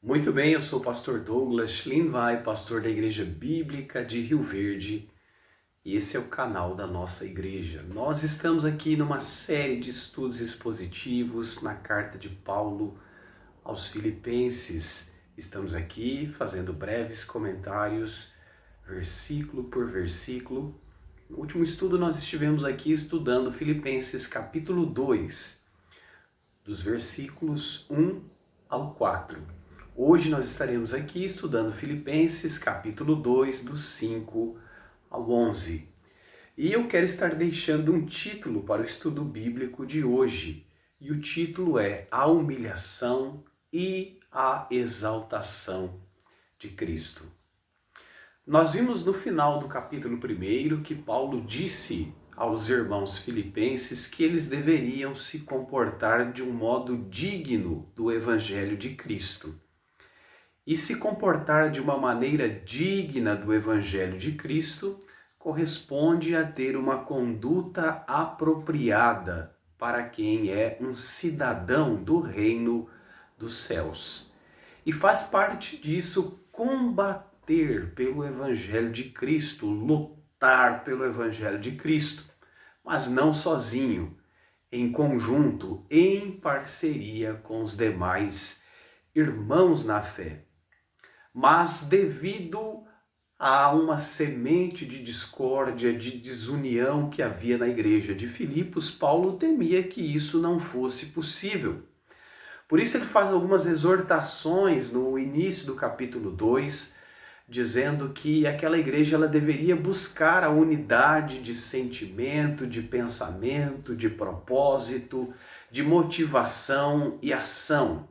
Muito bem, eu sou o pastor Douglas Schlinvai, pastor da Igreja Bíblica de Rio Verde, e esse é o canal da nossa igreja. Nós estamos aqui numa série de estudos expositivos na carta de Paulo aos Filipenses. Estamos aqui fazendo breves comentários, versículo por versículo. No último estudo nós estivemos aqui estudando Filipenses capítulo 2, dos versículos 1 ao 4. Hoje nós estaremos aqui estudando Filipenses capítulo 2, do 5 ao 11. E eu quero estar deixando um título para o estudo bíblico de hoje. E o título é A Humilhação e a Exaltação de Cristo. Nós vimos no final do capítulo 1 que Paulo disse aos irmãos filipenses que eles deveriam se comportar de um modo digno do Evangelho de Cristo. E se comportar de uma maneira digna do Evangelho de Cristo corresponde a ter uma conduta apropriada para quem é um cidadão do reino dos céus. E faz parte disso combater pelo Evangelho de Cristo, lutar pelo Evangelho de Cristo, mas não sozinho, em conjunto, em parceria com os demais irmãos na fé. Mas devido a uma semente de discórdia, de desunião que havia na igreja de Filipos, Paulo temia que isso não fosse possível. Por isso ele faz algumas exortações no início do capítulo 2, dizendo que aquela igreja ela deveria buscar a unidade de sentimento, de pensamento, de propósito, de motivação e ação.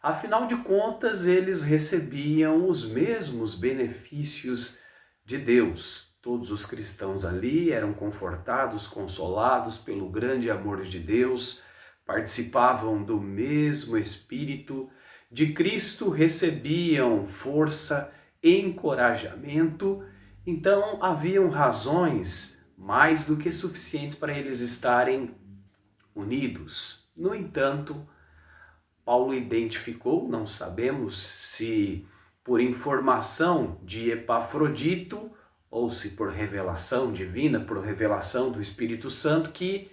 Afinal de contas, eles recebiam os mesmos benefícios de Deus. Todos os cristãos ali eram confortados, consolados pelo grande amor de Deus, participavam do mesmo Espírito de Cristo, recebiam força, encorajamento. Então, haviam razões mais do que suficientes para eles estarem unidos. No entanto, Paulo identificou, não sabemos se por informação de Epafrodito ou se por revelação divina, por revelação do Espírito Santo, que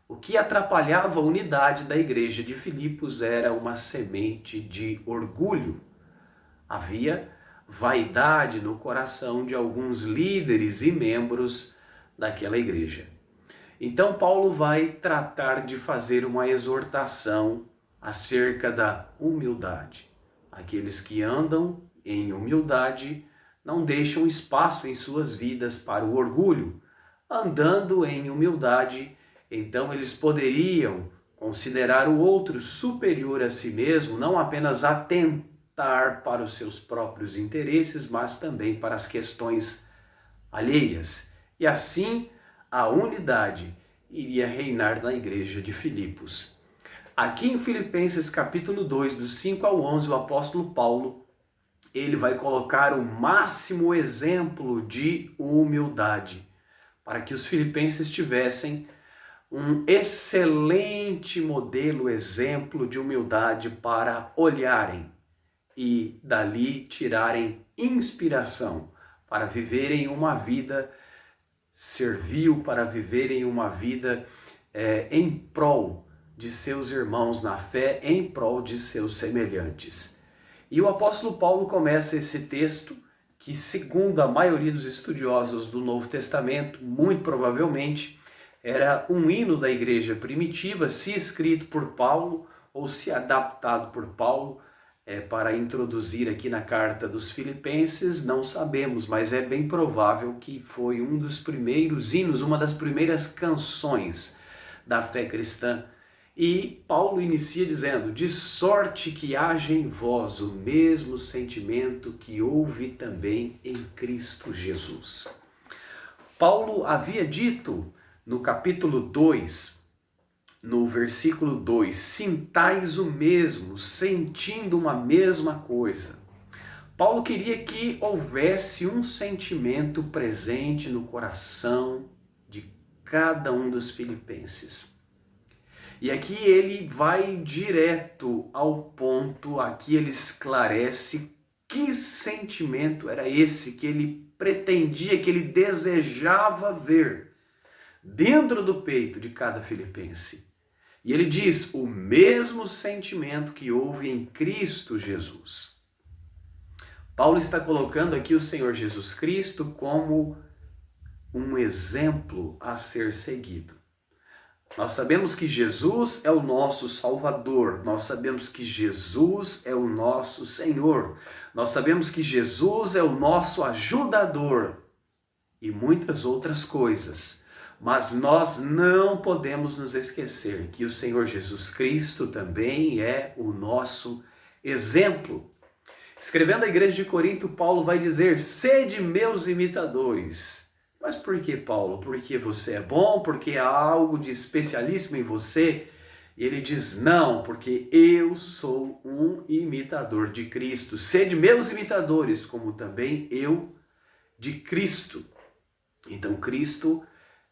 o que atrapalhava a unidade da igreja de Filipos era uma semente de orgulho. Havia vaidade no coração de alguns líderes e membros daquela igreja. Então Paulo vai tratar de fazer uma exortação acerca da humildade. Aqueles que andam em humildade não deixam espaço em suas vidas para o orgulho. Andando em humildade, então eles poderiam considerar o outro superior a si mesmo, não apenas atentar para os seus próprios interesses, mas também para as questões alheias. E assim, a unidade iria reinar na igreja de Filipos. Aqui em Filipenses capítulo 2, do 5 ao 11, o apóstolo Paulo, ele vai colocar o máximo exemplo de humildade, para que os filipenses tivessem um excelente modelo, exemplo de humildade para olharem e dali tirarem inspiração para viverem uma vida servil, para viverem uma vida em prol de seus irmãos na fé, em prol de seus semelhantes. E o apóstolo Paulo começa esse texto, que segundo a maioria dos estudiosos do Novo Testamento, muito provavelmente, era um hino da igreja primitiva, se escrito por Paulo ou se adaptado por Paulo para introduzir aqui na carta dos Filipenses, não sabemos, mas é bem provável que foi um dos primeiros hinos, uma das primeiras canções da fé cristã. E Paulo inicia dizendo: de sorte que haja em vós o mesmo sentimento que houve também em Cristo Jesus. Paulo havia dito no capítulo 2, no versículo 2, sintais o mesmo, sentindo uma mesma coisa. Paulo queria que houvesse um sentimento presente no coração de cada um dos filipenses. E aqui ele vai direto ao ponto, aqui ele esclarece que sentimento era esse que ele pretendia, que ele desejava ver dentro do peito de cada filipense. E ele diz: o mesmo sentimento que houve em Cristo Jesus. Paulo está colocando aqui o Senhor Jesus Cristo como um exemplo a ser seguido. Nós sabemos que Jesus é o nosso Salvador, nós sabemos que Jesus é o nosso Senhor, nós sabemos que Jesus é o nosso ajudador e muitas outras coisas. Mas nós não podemos nos esquecer que o Senhor Jesus Cristo também é o nosso exemplo. Escrevendo à igreja de Corinto, Paulo vai dizer: sede meus imitadores. Mas por que, Paulo? Porque você é bom? Porque há algo de especialíssimo em você? E ele diz: não, porque eu sou um imitador de Cristo. Sede meus imitadores, como também eu de Cristo. Então Cristo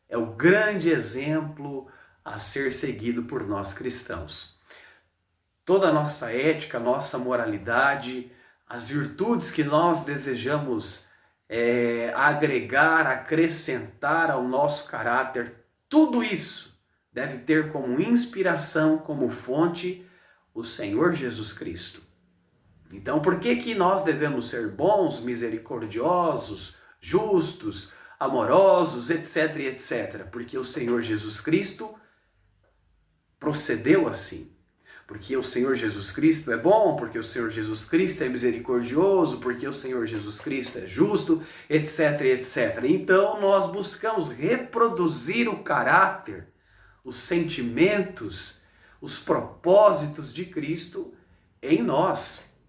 é o grande exemplo a ser seguido por nós cristãos. Toda a nossa ética, nossa moralidade, as virtudes que nós desejamos agregar, acrescentar ao nosso caráter, tudo isso deve ter como inspiração, como fonte, o Senhor Jesus Cristo. Então, por que nós devemos ser bons, misericordiosos, justos, amorosos, etc, etc? Porque o Senhor Jesus Cristo procedeu assim. Porque o Senhor Jesus Cristo é bom, porque o Senhor Jesus Cristo é misericordioso, porque o Senhor Jesus Cristo é justo, etc, etc. Então nós buscamos reproduzir o caráter, os sentimentos, os propósitos de Cristo em nós.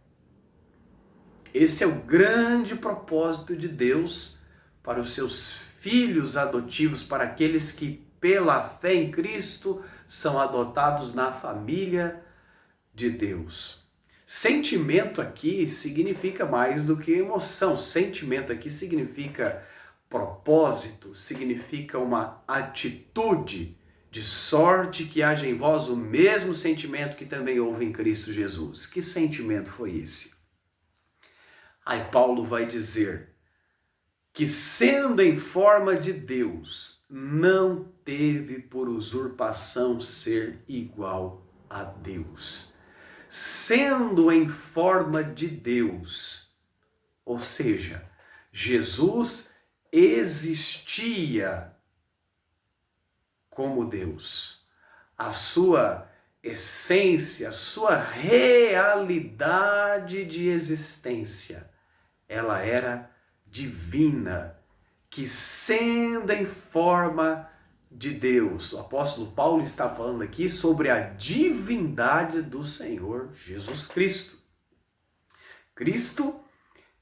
Esse é o grande propósito de Deus para os seus filhos adotivos, para aqueles que pela fé em Cristo são adotados na família de Deus. Sentimento aqui significa mais do que emoção. Sentimento aqui significa propósito, significa uma atitude, de sorte que haja em vós o mesmo sentimento que também houve em Cristo Jesus. Que sentimento foi esse? Aí Paulo vai dizer que, sendo em forma de Deus, não teve por usurpação ser igual a Deus. Sendo em forma de Deus, ou seja, Jesus existia como Deus. A sua essência, a sua realidade de existência, ela era divina, que sendo em forma de Deus, o apóstolo Paulo está falando aqui sobre a divindade do Senhor Jesus Cristo. Cristo,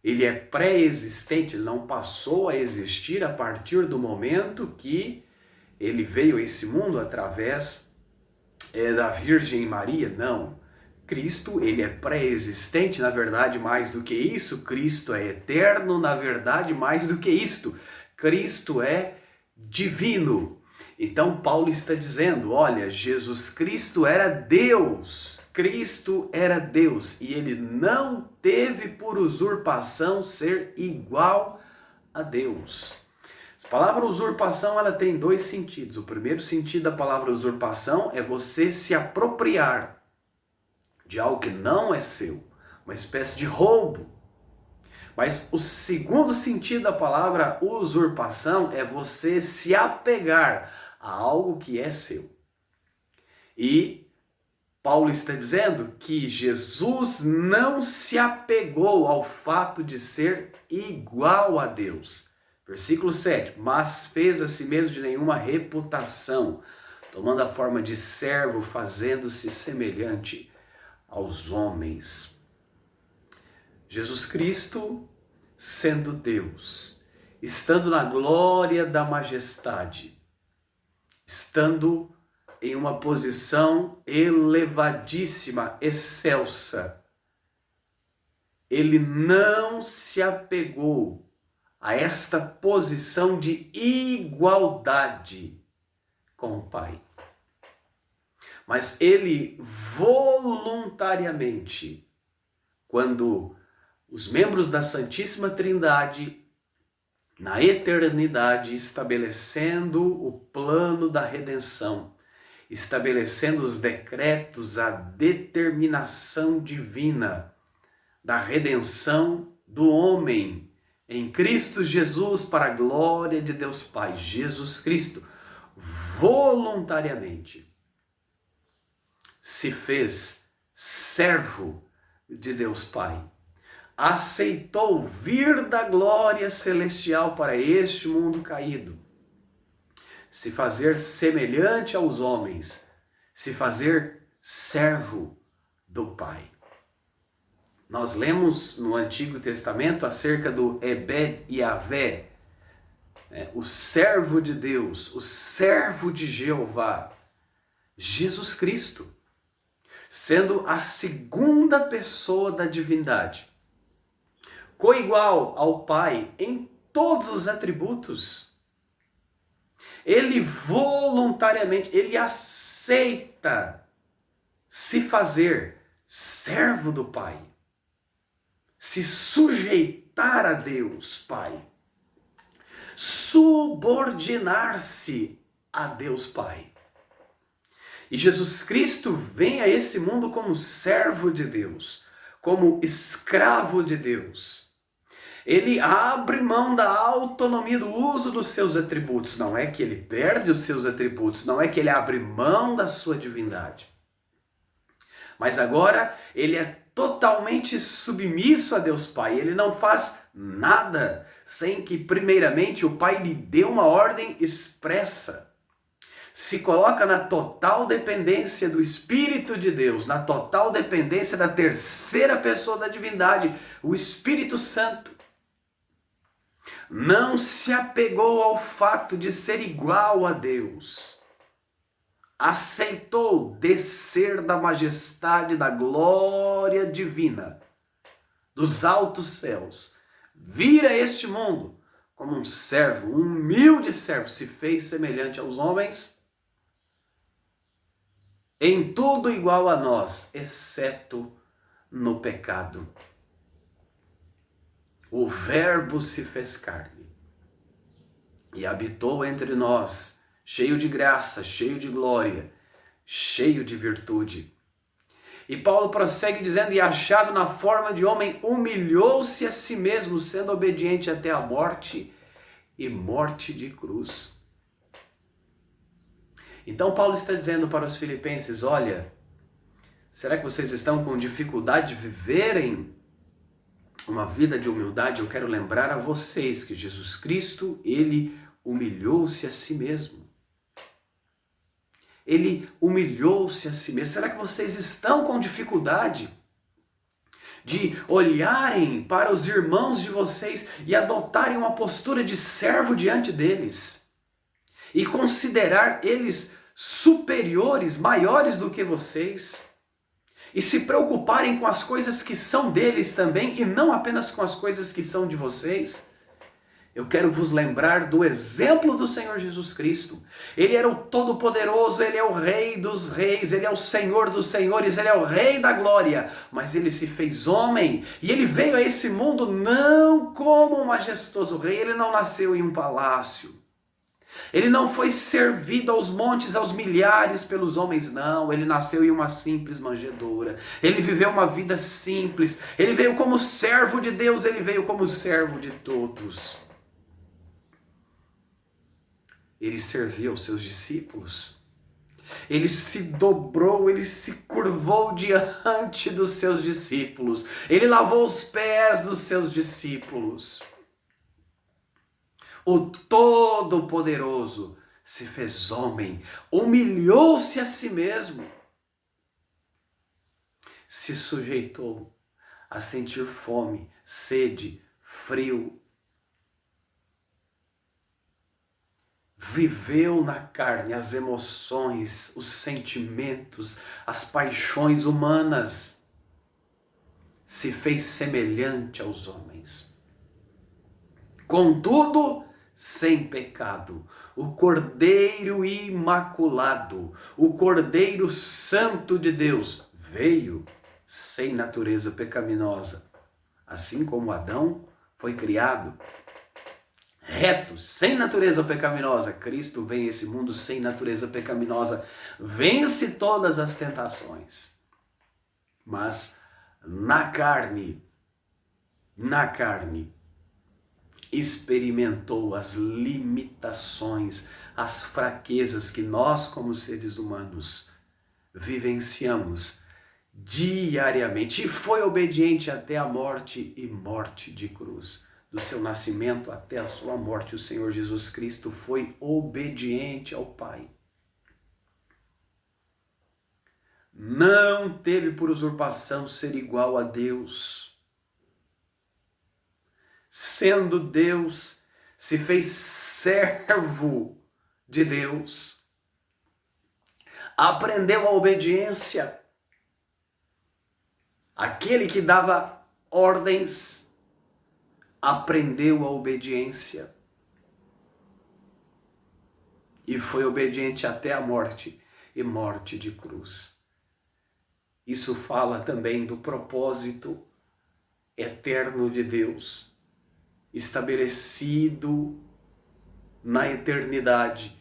ele é pré-existente, ele não passou a existir a partir do momento que ele veio a esse mundo através da Virgem Maria, não. Cristo, ele é pré-existente, na verdade, mais do que isso. Cristo é eterno, na verdade, mais do que isto. Cristo é divino. Então Paulo está dizendo, olha, Jesus Cristo era Deus. Cristo era Deus e ele não teve por usurpação ser igual a Deus. A palavra usurpação, ela tem dois sentidos. O primeiro sentido da palavra usurpação é você se apropriar de algo que não é seu, uma espécie de roubo. Mas o segundo sentido da palavra usurpação é você se apegar a algo que é seu. E Paulo está dizendo que Jesus não se apegou ao fato de ser igual a Deus. Versículo 7, mas fez a si mesmo de nenhuma reputação, tomando a forma de servo, fazendo-se semelhante aos homens. Jesus Cristo, sendo Deus, estando na glória da majestade, estando em uma posição elevadíssima, excelsa, ele não se apegou a esta posição de igualdade com o Pai. Mas ele voluntariamente, quando os membros da Santíssima Trindade, na eternidade, estabelecendo o plano da redenção, estabelecendo os decretos, a determinação divina da redenção do homem em Cristo Jesus para a glória de Deus Pai, Jesus Cristo, voluntariamente se fez servo de Deus Pai. Aceitou vir da glória celestial para este mundo caído, se fazer semelhante aos homens, se fazer servo do Pai. Nós lemos no Antigo Testamento acerca do Ebed Yavé, o servo de Deus, o servo de Jeová, Jesus Cristo, sendo a segunda pessoa da divindade, coigual ao Pai em todos os atributos. Ele voluntariamente, ele aceita se fazer servo do Pai, se sujeitar a Deus Pai, subordinar-se a Deus Pai. E Jesus Cristo vem a esse mundo como servo de Deus, como escravo de Deus. Ele abre mão da autonomia do uso dos seus atributos. Não é que ele perde os seus atributos, não é que ele abre mão da sua divindade. Mas agora ele é totalmente submisso a Deus Pai. Ele não faz nada sem que primeiramente o Pai lhe dê uma ordem expressa. Se coloca na total dependência do Espírito de Deus, na total dependência da terceira pessoa da divindade, o Espírito Santo. Não se apegou ao fato de ser igual a Deus. Aceitou descer da majestade, da glória divina, dos altos céus, vir a este mundo como um servo, um humilde servo, se fez semelhante aos homens, em tudo igual a nós, exceto no pecado. O Verbo se fez carne e habitou entre nós, cheio de graça, cheio de glória, cheio de virtude. E Paulo prossegue dizendo, e achado na forma de homem, humilhou-se a si mesmo, sendo obediente até a morte, e morte de cruz. Então Paulo está dizendo para os filipenses, olha, será que vocês estão com dificuldade de viverem uma vida de humildade? Eu quero lembrar a vocês que Jesus Cristo, ele humilhou-se a si mesmo. Ele humilhou-se a si mesmo. Será que vocês estão com dificuldade de olharem para os irmãos de vocês e adotarem uma postura de servo diante deles? E considerar eles superiores, maiores do que vocês? E se preocuparem com as coisas que são deles também e não apenas com as coisas que são de vocês? Eu quero vos lembrar do exemplo do Senhor Jesus Cristo. Ele era o Todo-Poderoso, Ele é o Rei dos Reis, Ele é o Senhor dos Senhores, Ele é o Rei da Glória. Mas Ele se fez homem e Ele veio a esse mundo não como um majestoso rei. Ele não nasceu em um palácio. Ele não foi servido aos montes, aos milhares pelos homens, não. Ele nasceu em uma simples manjedoura. Ele viveu uma vida simples. Ele veio como servo de Deus, Ele veio como servo de todos. Ele serviu aos seus discípulos. Ele se dobrou, ele se curvou diante dos seus discípulos. Ele lavou os pés dos seus discípulos. O Todo-Poderoso se fez homem, humilhou-se a si mesmo, se sujeitou a sentir fome, sede, frio. Viveu na carne as emoções, os sentimentos, as paixões humanas. Se fez semelhante aos homens. Contudo, sem pecado, o Cordeiro imaculado, o Cordeiro Santo de Deus, veio sem natureza pecaminosa, assim como Adão foi criado reto, sem natureza pecaminosa. Cristo vem a esse mundo sem natureza pecaminosa, vence todas as tentações, mas na carne, experimentou as limitações, as fraquezas que nós, como seres humanos, vivenciamos diariamente, e foi obediente até a morte e morte de cruz. Do seu nascimento até a sua morte, o Senhor Jesus Cristo foi obediente ao Pai. Não teve por usurpação ser igual a Deus. Sendo Deus, se fez servo de Deus. Aprendeu a obediência. Aquele que dava ordens aprendeu a obediência e foi obediente até a morte e morte de cruz. Isso fala também do propósito eterno de Deus, estabelecido na eternidade,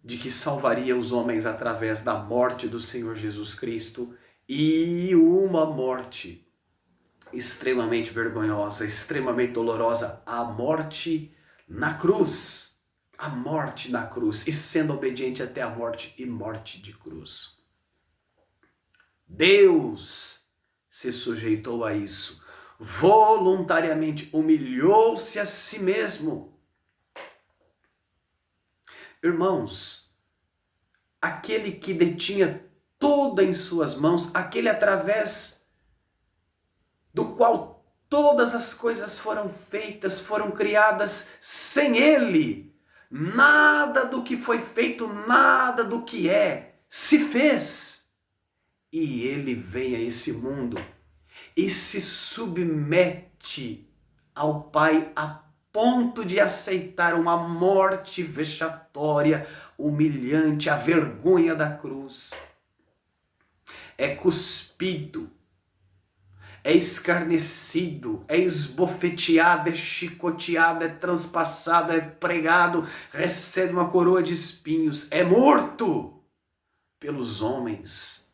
de que salvaria os homens através da morte do Senhor Jesus Cristo, e uma morte extremamente vergonhosa, extremamente dolorosa, a morte na cruz. A morte na cruz, e sendo obediente até a morte e morte de cruz. Deus se sujeitou a isso, voluntariamente humilhou-se a si mesmo. Irmãos, aquele que detinha tudo em suas mãos, aquele através do qual todas as coisas foram feitas, foram criadas, sem ele, nada do que foi feito, nada do que se fez. E ele vem a esse mundo e se submete ao Pai a ponto de aceitar uma morte vexatória, humilhante, a vergonha da cruz. É cuspido, é escarnecido, é esbofeteado, é chicoteado, é transpassado, é pregado, recebe uma coroa de espinhos, é morto pelos homens,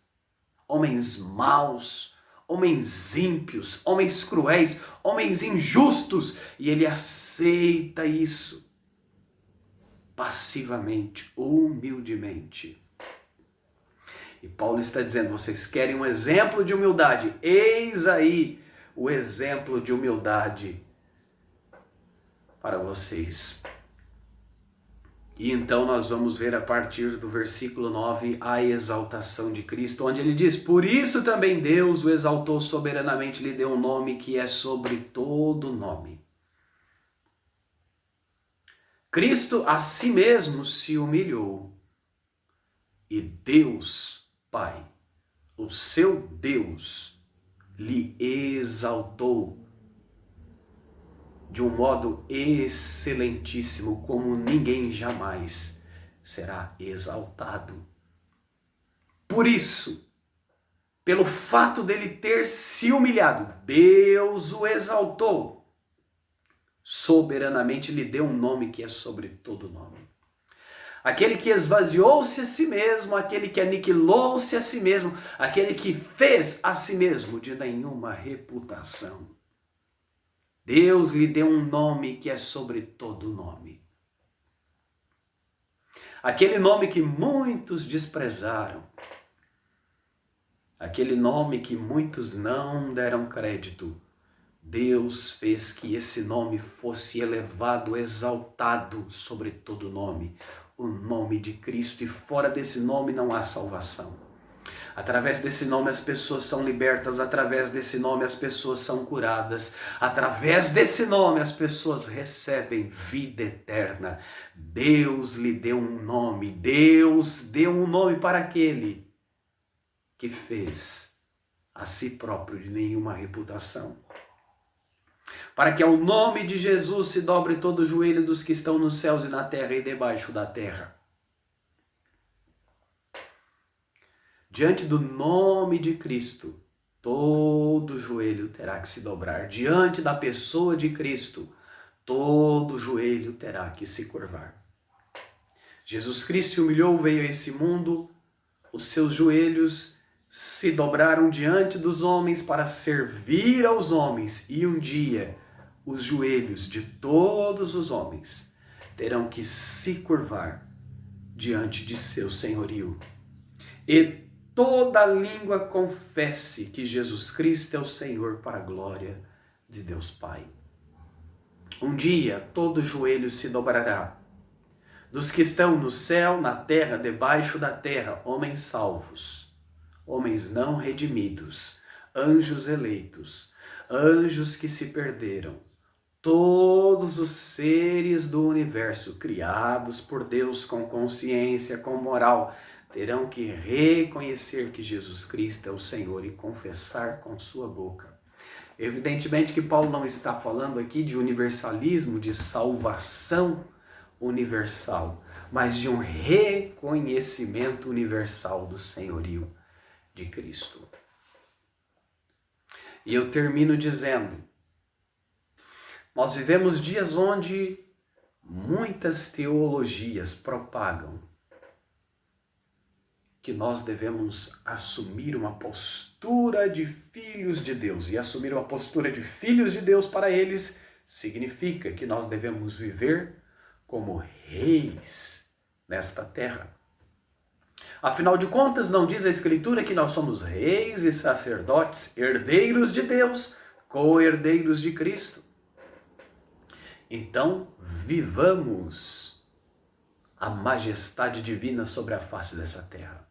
homens maus, homens ímpios, homens cruéis, homens injustos, e ele aceita isso passivamente, humildemente. E Paulo está dizendo, vocês querem um exemplo de humildade? Eis aí o exemplo de humildade para vocês. E então nós vamos ver a partir do versículo 9 a exaltação de Cristo, onde ele diz, por isso também Deus o exaltou soberanamente, lhe deu um nome que é sobre todo nome. Cristo a si mesmo se humilhou e Deus Pai, o seu Deus, lhe exaltou de um modo excelentíssimo, como ninguém jamais será exaltado. Por isso, pelo fato dele ter se humilhado, Deus o exaltou, soberanamente lhe deu um nome que é sobre todo nome. Aquele que esvaziou-se a si mesmo, aquele que aniquilou-se a si mesmo, aquele que fez a si mesmo de nenhuma reputação. Deus lhe deu um nome que é sobre todo nome. Aquele nome que muitos desprezaram, aquele nome que muitos não deram crédito, Deus fez que esse nome fosse elevado, exaltado sobre todo nome. O nome de Cristo, e fora desse nome não há salvação. Através desse nome as pessoas são libertas, através desse nome as pessoas são curadas, através desse nome as pessoas recebem vida eterna. Deus lhe deu um nome, Deus deu um nome para aquele que fez a si próprio de nenhuma reputação. para que ao nome de Jesus se dobre todo o joelho dos que estão nos céus e na terra e debaixo da terra. Diante do nome de Cristo, todo joelho terá que se dobrar. Diante da pessoa de Cristo, todo joelho terá que se curvar. Jesus Cristo se humilhou, veio a esse mundo, os seus joelhos se dobraram diante dos homens para servir aos homens, e um dia os joelhos de todos os homens terão que se curvar diante de seu senhorio. E toda língua confesse que Jesus Cristo é o Senhor, para a glória de Deus Pai. Um dia todo joelho se dobrará, dos que estão no céu, na terra, debaixo da terra, homens salvos, homens não redimidos, anjos eleitos, anjos que se perderam, todos os seres do universo criados por Deus com consciência, com moral, terão que reconhecer que Jesus Cristo é o Senhor e confessar com sua boca. Evidentemente que Paulo não está falando aqui de universalismo, de salvação universal, mas de um reconhecimento universal do senhorio de Cristo. E eu termino dizendo, nós vivemos dias onde muitas teologias propagam que nós devemos assumir uma postura de filhos de Deus. E assumir uma postura de filhos de Deus para eles significa que nós devemos viver como reis nesta terra. Afinal de contas, não diz a Escritura que nós somos reis e sacerdotes, herdeiros de Deus, co-herdeiros de Cristo? Então, vivamos a majestade divina sobre a face dessa terra.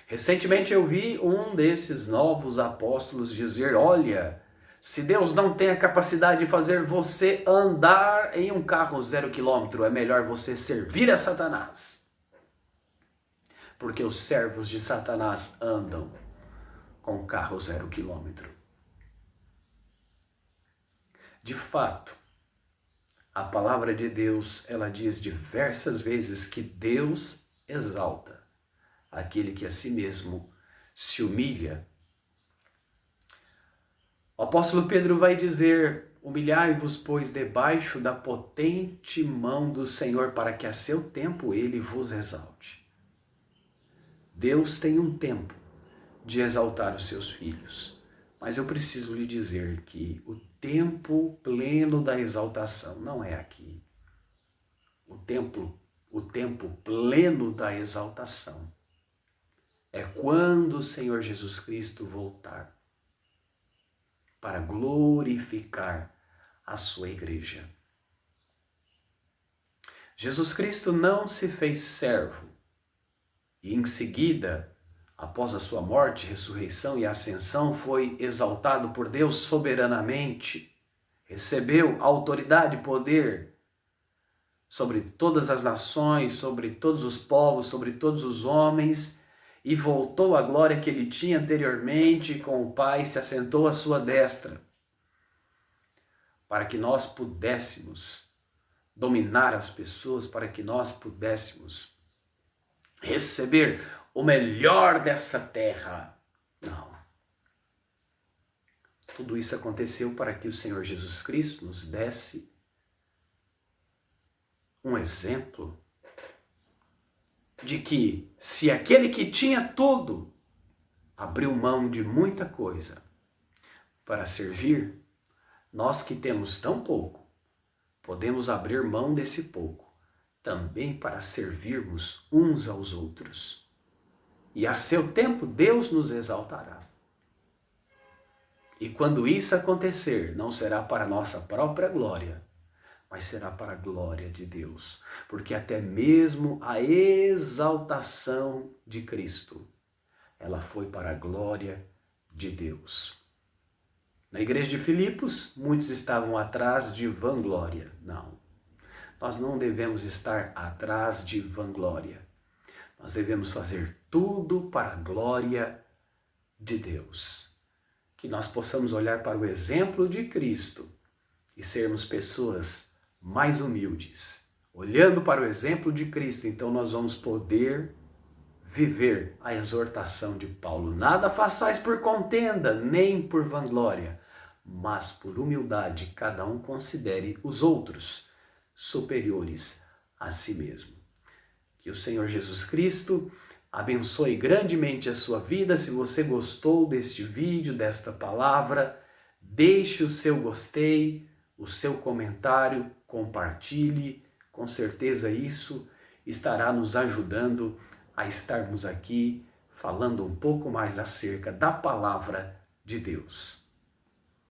Recentemente eu vi um desses novos apóstolos dizer, olha, se Deus não tem a capacidade de fazer você andar em um carro 0 km, é melhor você servir a Satanás. Porque os servos de Satanás andam com carro 0 km. De fato, a palavra de Deus, ela diz diversas vezes que Deus exalta aquele que a si mesmo se humilha. O apóstolo Pedro vai dizer, humilhai-vos, pois, debaixo da potente mão do Senhor, para que a seu tempo ele vos exalte. Deus tem um tempo de exaltar os seus filhos, mas eu preciso lhe dizer que o tempo pleno da exaltação não é aqui. O tempo pleno da exaltação é quando o Senhor Jesus Cristo voltar para glorificar a sua igreja. Jesus Cristo não se fez servo e em seguida, após a sua morte, ressurreição e ascensão, foi exaltado por Deus soberanamente, recebeu autoridade e poder sobre todas as nações, sobre todos os povos, sobre todos os homens, e voltou à glória que ele tinha anteriormente com o Pai, se assentou à sua destra, para que nós pudéssemos dominar as pessoas, para que nós pudéssemos receber o melhor dessa terra. Não. Tudo isso aconteceu para que o Senhor Jesus Cristo nos desse um exemplo de que se aquele que tinha tudo abriu mão de muita coisa para servir, nós que temos tão pouco, podemos abrir mão desse pouco também para servirmos uns aos outros. E a seu tempo Deus nos exaltará. E quando isso acontecer, não será para nossa própria glória, mas será para a glória de Deus. Porque até mesmo a exaltação de Cristo, ela foi para a glória de Deus. Na igreja de Filipos, muitos estavam atrás de vanglória. Não, nós não devemos estar atrás de vanglória. Nós devemos fazer tudo para a glória de Deus. que nós possamos olhar para o exemplo de Cristo e sermos pessoas mais humildes. Olhando para o exemplo de Cristo, então nós vamos poder viver a exortação de Paulo. Nada façais por contenda, nem por vanglória, mas por humildade cada um considere os outros superiores a si mesmo. Que o Senhor Jesus Cristo abençoe grandemente a sua vida. Se você gostou deste vídeo, desta palavra, deixe o seu gostei, o seu comentário, compartilhe. Com certeza isso estará nos ajudando a estarmos aqui falando um pouco mais acerca da palavra de Deus.